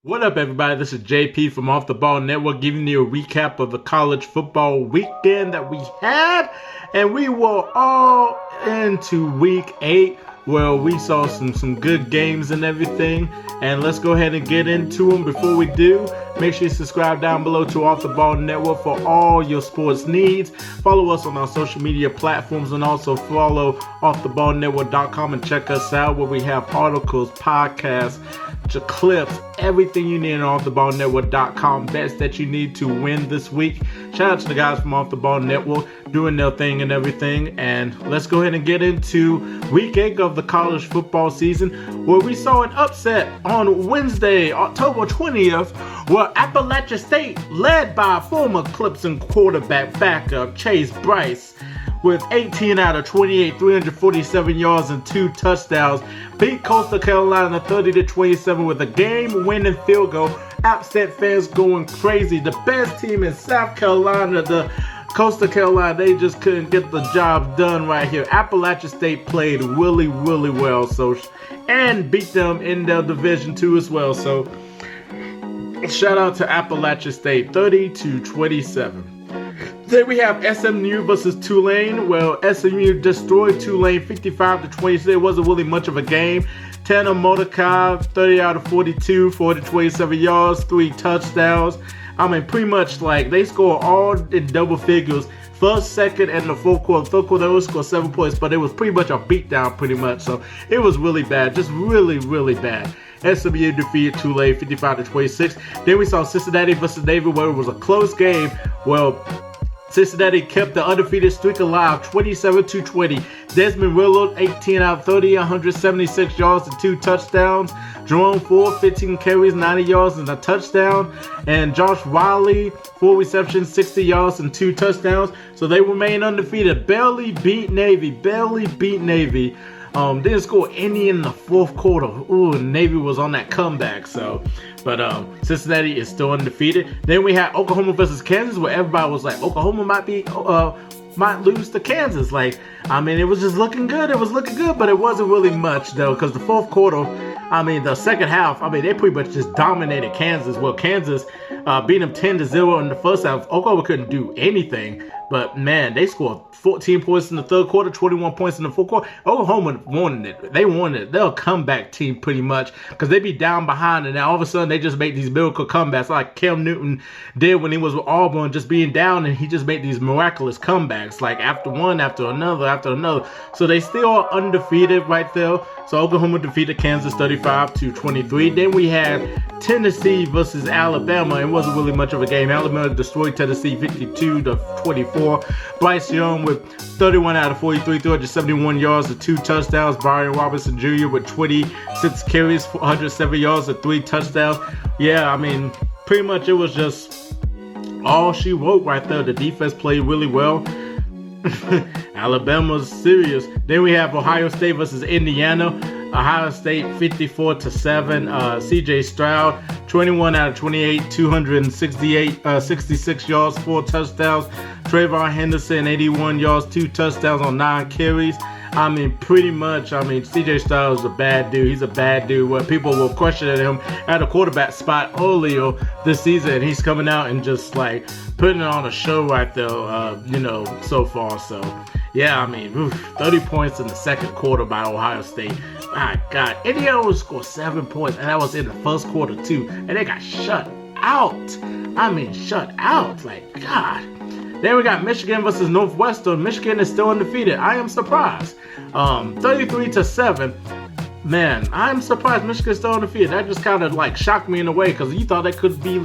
What up, everybody? This is JP from Off the Ball Network giving you a recap of the college football weekend that we had. And we were all into week 8 where we saw some good games and everything. And let's go ahead and get into them. Before we do, make sure you subscribe down below to Off the Ball Network for all your sports needs. Follow us on our social media platforms and also follow offtheballnetwork.com and check us out where we have articles, podcasts, clips, everything you need on offtheballnetwork.com. Bets that you need to win this week. Shout out to the guys from Off the Ball Network doing their thing and everything. And let's go ahead and get into week 8 of the college football season, where we saw an upset on Wednesday, October 20th, where Appalachia State, led by former Clemson quarterback backup Chase Bryce, with 18 out of 28, 347 yards and 2 touchdowns, beat Coastal Carolina 30-27 with a game-winning field goal. App State fans going crazy. The best team in South Carolina, the Coastal Carolina, they just couldn't get the job done right here. Appalachia State played really well, and beat them in their Division II as well. So shout out to Appalachia State, 30-27. Then we have SMU versus Tulane. Well, SMU destroyed Tulane 55-26. It wasn't really much of a game. Tanner Mordecai, 30 out of 42, 427 yards, 3 touchdowns. I mean, pretty much like they scored all in double figures. First, second, and the fourth quarter. Third quarter, they would score 7 points, but it was pretty much a beatdown, pretty much. So it was really bad, just really bad. SMU defeated Tulane 55-26. Then we saw Cincinnati versus Navy, where it was a close game. Well, Cincinnati kept the undefeated streak alive, 27-20. Desmond Willard, 18 out of 30, 176 yards and 2 touchdowns. Jerome Ford, 15 carries, 90 yards and a touchdown. And Josh Wiley, 4 receptions, 60 yards and 2 touchdowns. So they remain undefeated. Barely beat Navy. Didn't score any in the fourth quarter. Ooh, Navy was on that comeback. But Cincinnati is still undefeated. Then we had Oklahoma versus Kansas, where everybody was like, Oklahoma might lose to Kansas. Like, I mean, it was just looking good. But it wasn't really much though, because the fourth quarter, I mean, the second half, I mean, they pretty much just dominated Kansas. Well, Kansas beat them 10-0 in the first half. Oklahoma couldn't do anything. But man, they scored 14 points in the third quarter, 21 points in the fourth quarter. Oklahoma wanted it. They wanted it. They're a comeback team pretty much, because they be down behind and now all of a sudden they just make these miracle comebacks like Cam Newton did when he was with Auburn, just being down, and he just made these miraculous comebacks like after one, after another. So they still are undefeated right there. So Oklahoma defeated Kansas 35-23. Then we had Tennessee versus Alabama. It wasn't really much of a game. Alabama destroyed Tennessee 52-24. Bryce Young with 31 out of 43, 371 yards and 2 touchdowns. Brian Robinson Jr. with 26 carries, 107 yards and 3 touchdowns. Yeah, I mean, pretty much it was just all she wrote right there. The defense played really well. Alabama's serious. Then we have Ohio State versus Indiana. Ohio State 54-7. CJ Stroud 21 out of 28, 66 yards, 4 touchdowns. Trayvon Henderson 81 yards, 2 touchdowns on 9 carries. I mean, pretty much, CJ Stroud is a bad dude. He's a bad dude. Where people were questioning him at a quarterback spot earlier this season, and he's coming out and just like putting on a show right there, so far. So, yeah, 30 points in the second quarter by Ohio State. My God, Indiana scored 7 points, and that was in the first quarter too, and they got shut out. Shut out. Like, God. Then we got Michigan versus Northwestern. Michigan is still undefeated. I am surprised. 33-7. Man, I'm surprised Michigan's still undefeated. That just kind of like shocked me in a way, because you thought they could be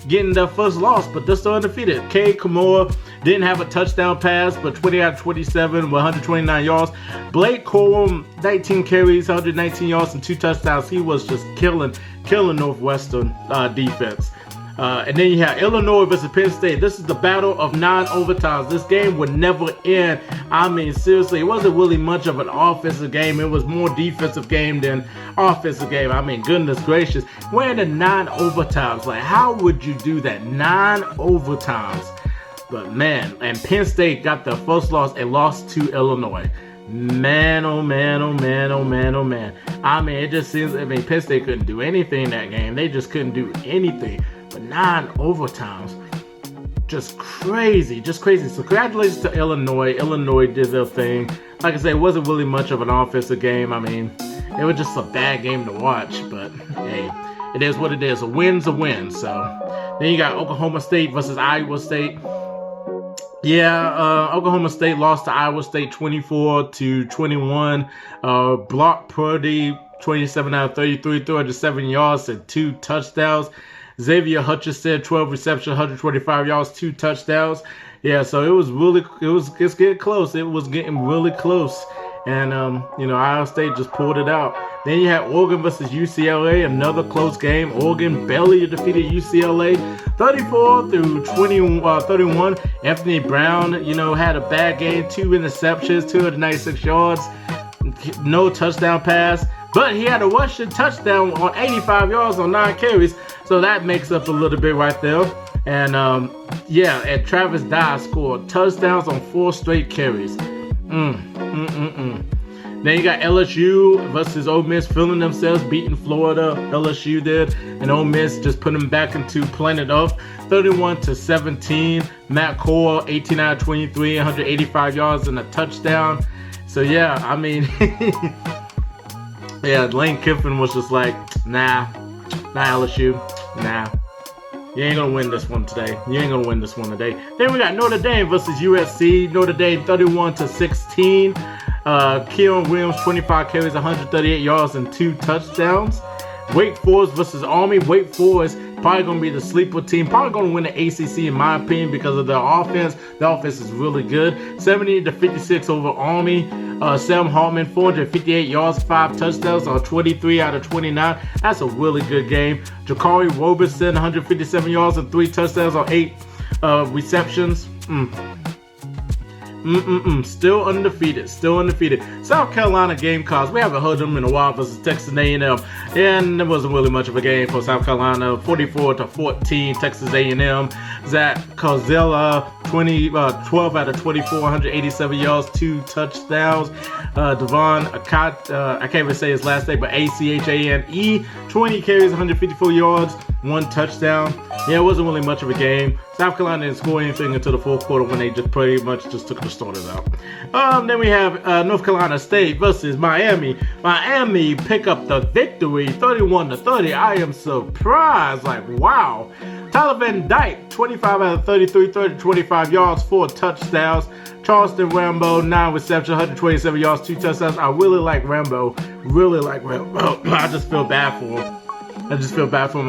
getting their first loss, but they're still undefeated. Cade Kamora didn't have a touchdown pass, but 20 out of 27 with 129 yards. Blake Corum, 19 carries, 119 yards and 2 touchdowns. He was just killing Northwestern defense. And then you have Illinois versus Penn State. This is the battle of 9 overtimes. This game would never end. Seriously, it wasn't really much of an offensive game. It was more defensive game than offensive game. Goodness gracious. We're in the 9 overtimes. Like, how would you do that? 9 overtimes. But man, and Penn State got their first loss and lost to Illinois. Man, oh man, oh man, oh man, oh man. I mean, it just seems, Penn State couldn't do anything in that game. They just couldn't do anything. But 9 overtimes. Just crazy, just crazy. So congratulations to Illinois. Illinois did their thing. Like I said, it wasn't really much of an offensive game. I mean, it was just a bad game to watch. But hey, it is what it is. A win's a win. So then you got Oklahoma State versus Iowa State. Yeah, Oklahoma State lost to Iowa State 24-21. Brock Purdy, 27 out of 33, 307 yards and 2 touchdowns. Xavier Hutchinson, 12 receptions, 125 yards, 2 touchdowns. Yeah, so it's getting close. It was getting really close. And, Iowa State just pulled it out. Then you had Oregon versus UCLA, another close game. Oregon barely defeated UCLA, 34-31. Anthony Brown, had a bad game, 2 interceptions, 296 yards, no touchdown pass. But he had a rushing touchdown on 85 yards on 9 carries. So that makes up a little bit right there. And, and Travis Dye scored touchdowns on 4 straight carries. Then you got LSU versus Ole Miss feeling themselves, beating Florida. LSU did. And Ole Miss just put them back into Planet Earth, 31-17. Matt Corral, 18 out of 23, 185 yards and a touchdown. So, yeah, I mean... Yeah, Lane Kiffin was just like, nah, LSU, nah. You ain't gonna win this one today. Then we got Notre Dame versus USC. Notre Dame 31-16. Keon Williams, 25 carries, 138 yards, and 2 touchdowns. Wake Forest versus Army. Wake Forest probably going to be the sleeper team. Probably going to win the ACC in my opinion because of their offense. The offense is really good. 78-56 over Army. Sam Hartman, 458 yards, 5 touchdowns on 23 out of 29. That's a really good game. Jakari Roberson, 157 yards and 3 touchdowns on 8 receptions. Still undefeated. South Carolina Gamecocks, we haven't heard them in a while versus Texas A&M. And there wasn't really much of a game for South Carolina. 44-14, Texas A&M. Zach Kozella, 12 out of 24, 187 yards, 2 touchdowns. Devon Akat, I can't even say his last name, but Achane, 20 carries, 154 yards, 1 touchdown. Yeah, it wasn't really much of a game. South Carolina didn't score anything until the 4th quarter when they just pretty much just took the starters out. Then we have North Carolina State versus Miami. Miami pick up the victory, 31-30. I am surprised, like wow. Tyler Van Dyke, 25 out of 33, 25 yards, 4 touchdowns. Charleston Rambo, 9 receptions, 127 yards, 2 touchdowns. I really like Rambo. I just feel bad for him. On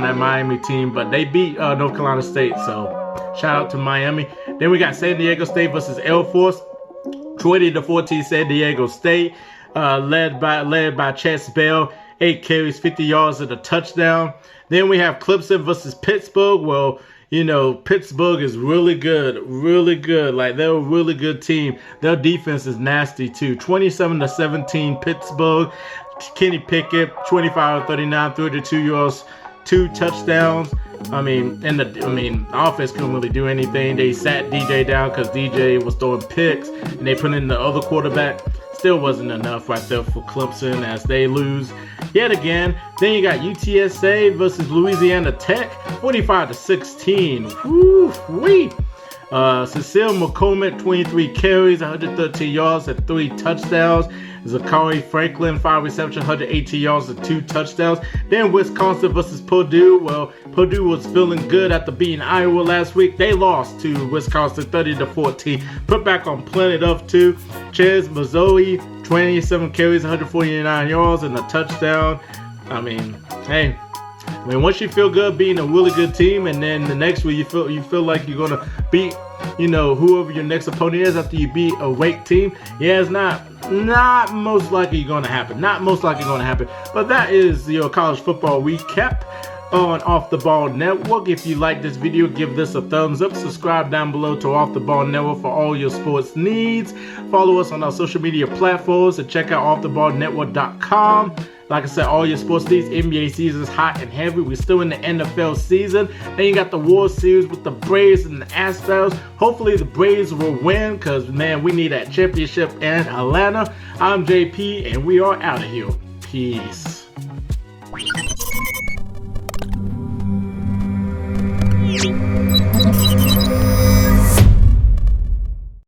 that Miami team, but they beat North Carolina State, so shout out to Miami. Then we got San Diego State versus Air Force, 20-14 San Diego State, led by Chance Bell, 8 carries, 50 yards and a touchdown. Then we have Clemson versus Pittsburgh. Well, Pittsburgh is really good. Like, they're a really good team. Their defense is nasty too. 27-17 Pittsburgh. Kenny Pickett, 25 of 39, 32 yards, 2 touchdowns. The offense couldn't really do anything. They sat DJ down because DJ was throwing picks, and they put in the other quarterback. Still wasn't enough right there for Clemson as they lose yet again. Then you got UTSA versus Louisiana Tech, 45-16. Woo-wee. Cecile McCormick, 23 carries, 113 yards, and 3 touchdowns. Zachary Franklin, 5 receptions, 118 yards, and 2 touchdowns. Then Wisconsin versus Purdue. Well, Purdue was feeling good after beating Iowa last week. They lost to Wisconsin 30-14. Put back on Planet Earth too. Ches Mazzoli, 27 carries, 149 yards, and a touchdown. Hey. Once you feel good being a really good team, and then the next week you feel like you're gonna beat, whoever your next opponent is after you beat a Wake team. Yeah, it's not most likely gonna happen. But that is your college football recap on Off the Ball Network. If you like this video, give this a thumbs up. Subscribe down below to Off the Ball Network for all your sports needs. Follow us on our social media platforms and check out offtheballnetwork.com. Like I said, all your sports leagues, NBA season is hot and heavy. We're still in the NFL season. Then you got the World Series with the Braves and the Astros. Hopefully the Braves will win because, man, we need that championship in Atlanta. I'm JP, and we are out of here. Peace.